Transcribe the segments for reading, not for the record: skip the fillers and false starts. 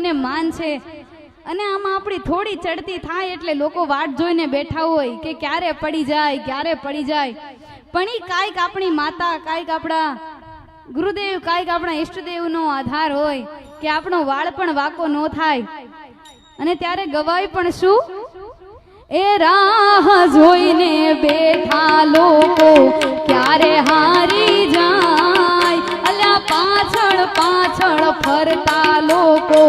લોકોને માન છે અને આમાં આપણી થોડી ચડતી થાય એટલે લોકો વાટ જોઈને બેઠા હોય કે ક્યારે પડી જાય પણ ઈ કાંઈક આપણી માતા, કાંઈક આપણા ગુરુદેવ, કાંઈક આપણા ઈષ્ટદેવનો આધાર હોય કે આપણો વાળ પણ વાકો ન થાય. અને ત્યારે ગવાય પણ શું, એ રાહ જોઈને બેઠા લોકો ક્યારે હારી જાય, અલ્યા પાછળ પાછળ ફરતા લોકો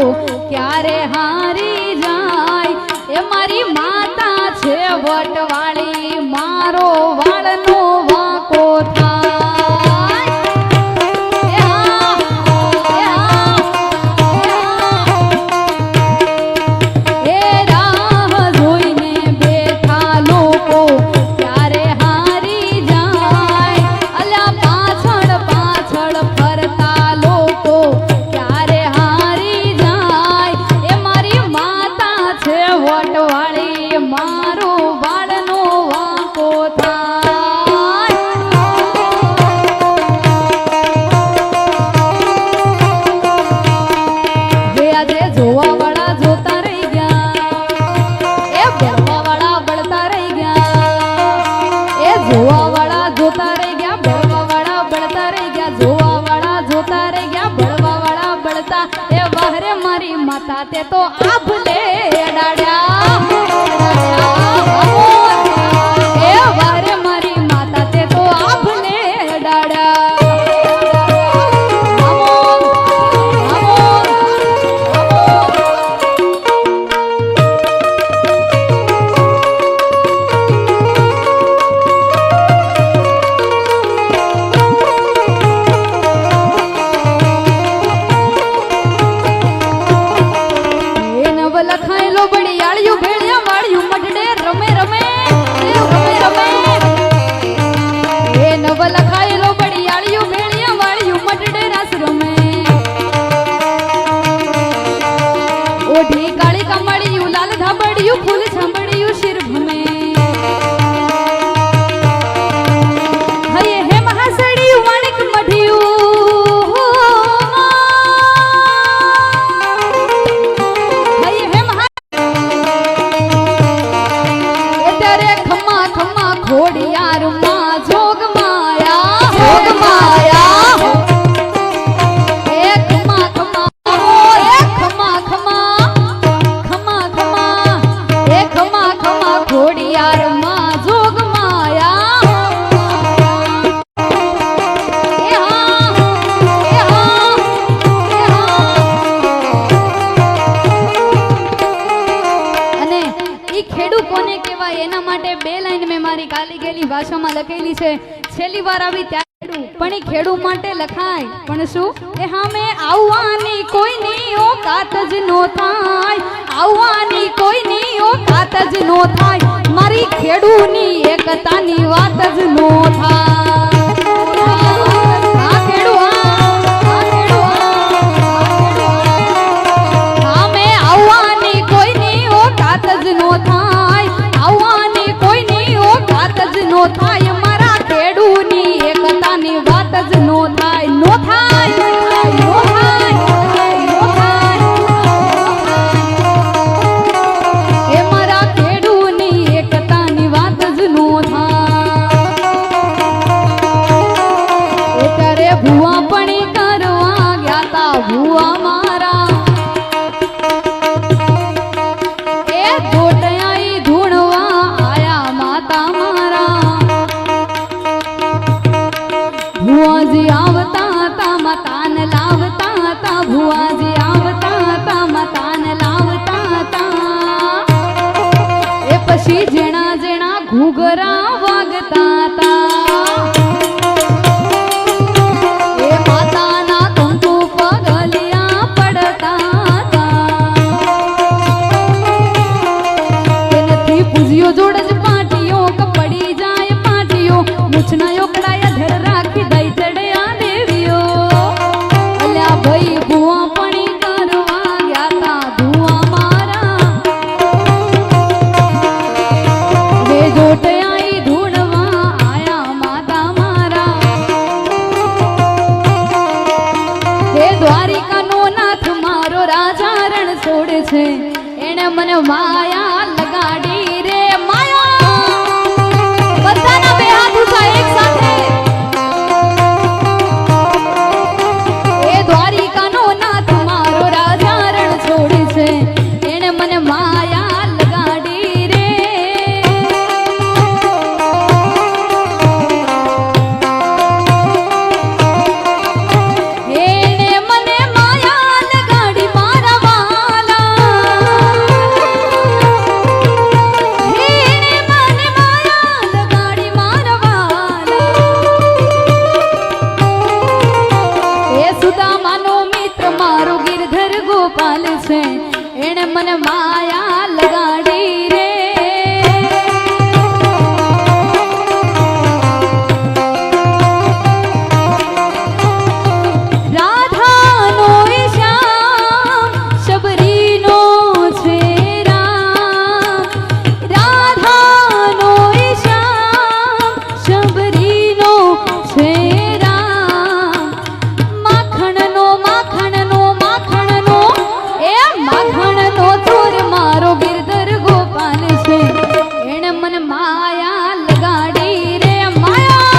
ક્યારે હારી જાય. એ મારી માતા છે વટવાળી, મારો વાળનો વાંકો થાય. માતા તે તો આભલે ડાડ્યા, એ વારે મારી માતા તે તો આભલે ડાડ્યા. લખાયેલો બળિયાળિયું ભેળિયા વાળ્યું મઢડે રમે રમે એ નવ લખાયેલો બળિયાળિયું ભેળિયા વાળ્યું મઢડે રાસ રમે. ઓઢી કાળી કમળિયું લાલ ધાબડિયું ફૂલ સાંભળિયું શિર ભમે. હયે હે મહાસડિયું માણેક મઢિયું ઘોડિયાર માં જોગ માયા એ ખમા ખમા ઘોડિયાર માં જોગ અને ઈ ખેડૂ કોને કહેવાય એના માટે બે લાઈન મેં મારી ગાલી ગયેલી ભાષામાં લખેલી છે. છેલ્લી વાર આવી ત્યારે પણ એ ખેડૂ માટે લખાય પણ શું, એ હામે આવવાની કોઈની ઓકાત જ નો થાય, આવવાની કોઈની ઓકાત જ નો થાય, મારી ખેડૂની એકતાની વાત જ નો થાય. હામે આવવાની કોઈની ઓકાત જ નો થાય, આવવાની કોઈની ઓકાત જ નો થાય, મારા ખેડૂની એકતાની વાત જ નો થાય, નો થાય, નો થાય, નો થાય. એ મારા ખેડૂની એકતાની વાત જ નો થાય. છોડે છે એને મને માયા લગાડી રે માયા બધાના બે હાથ ઊંચા એક સાથે એ દ્વારિકાનો નાથ મારો રાજા રણ છોડે છે એને મને માયા લગાડી રે એને મને માયા લગાડી મારા વાલા એને મને માયા લગાડી મારા વાલા એ સુદામાનો મિત્ર મારો ગિરધર ગોપાલ છે એને મને માયા લગાડી રે રાધાનો એ શ્યામ શબરીનો છે રામ રાધાનો એ શ્યામ શબરીનો છે રામ માખણનો માખણનો માખણનો એ માખણનો ચોર મારો ગિરધર ગોપાલ છે એને મને માયા લગાડી રે માયા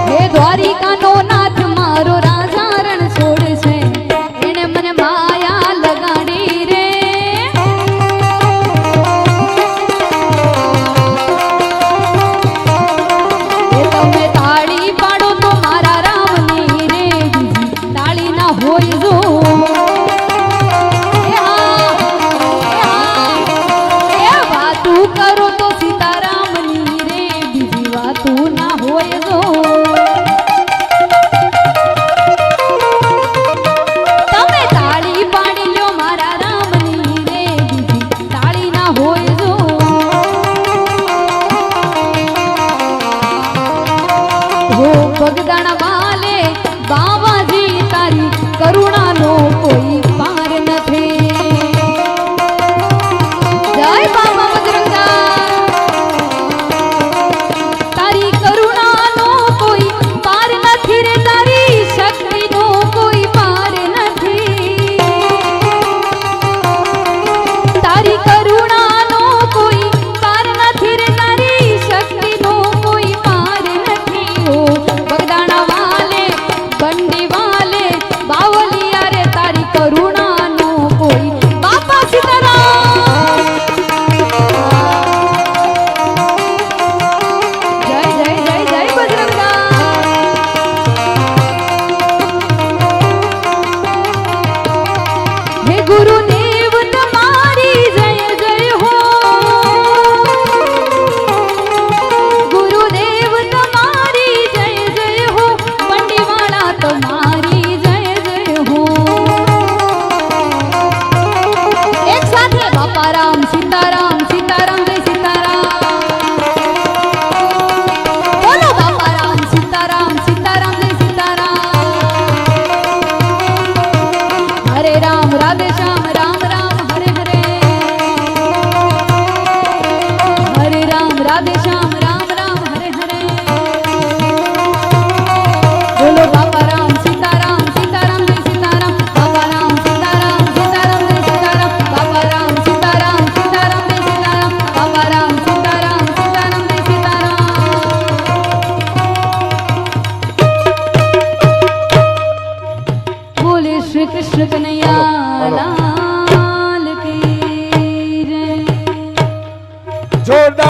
હે દ્વારિકાનો નાથ મારો રાજા રણ છોડે છે એને મને માયા લગાડી રે એ તમે તાળી પાડો તો મારા રામની રે બીજી તાળી ના હોય જો એ હા, એ વાતું કરો તો સીતારામની રે બીજી વાતું ના હોય જો તમે તાળી પાડી લ્યો મારા રામની રે બીજી તાળી ના હોય જો હો બગદાણા વાલે બાવાજી તારી કરુણાનો કોઈ પાર નથી જય બાબા બજરંગા તારી કરુણાનો કોઈ પાર નથી રે તારી શક્તિનો કોઈ પાર નથી તારી કરુણાનો કોઈ પાર નથી રે તારી શક્તિનો કોઈ પાર નથી ઓ બગદાણા વાલે બંડી વાલે બાવલિયા રે તારી કરુણાનો કોઈ બાપા સીતારામ જય જય જય જય બજરંગા હે ગુરુદેવ તમારી જય જય હો ગુરુદેવ તમારી જય જય હો બંડીવાળા તમારી જય જય હો એક સાથે બાપા રામ સીતારામ સીતારામ જય સીતારામ બોલો બાપા રામ સીતારામ સીતારામ જય સીતારામ હરે રામ રાધે શ્યામ રામ રામ હરે હરે હરે રામ રાધે શ્યામ રામ રામ હરે હરે બોલો બાપા રામ સીતારામ સીતારામ જય સીતારામ બાપા રામ સીતારામ સીતારામ જય સીતારામ બાપા રામ સીતારામ સીતારામ જય સીતારામ બાપા રામ સીતારામ સીતારામ જય સીતારામ બોલે શ્રી કૃષ્ણ કનૈયા લાલ કી જય જોરદાર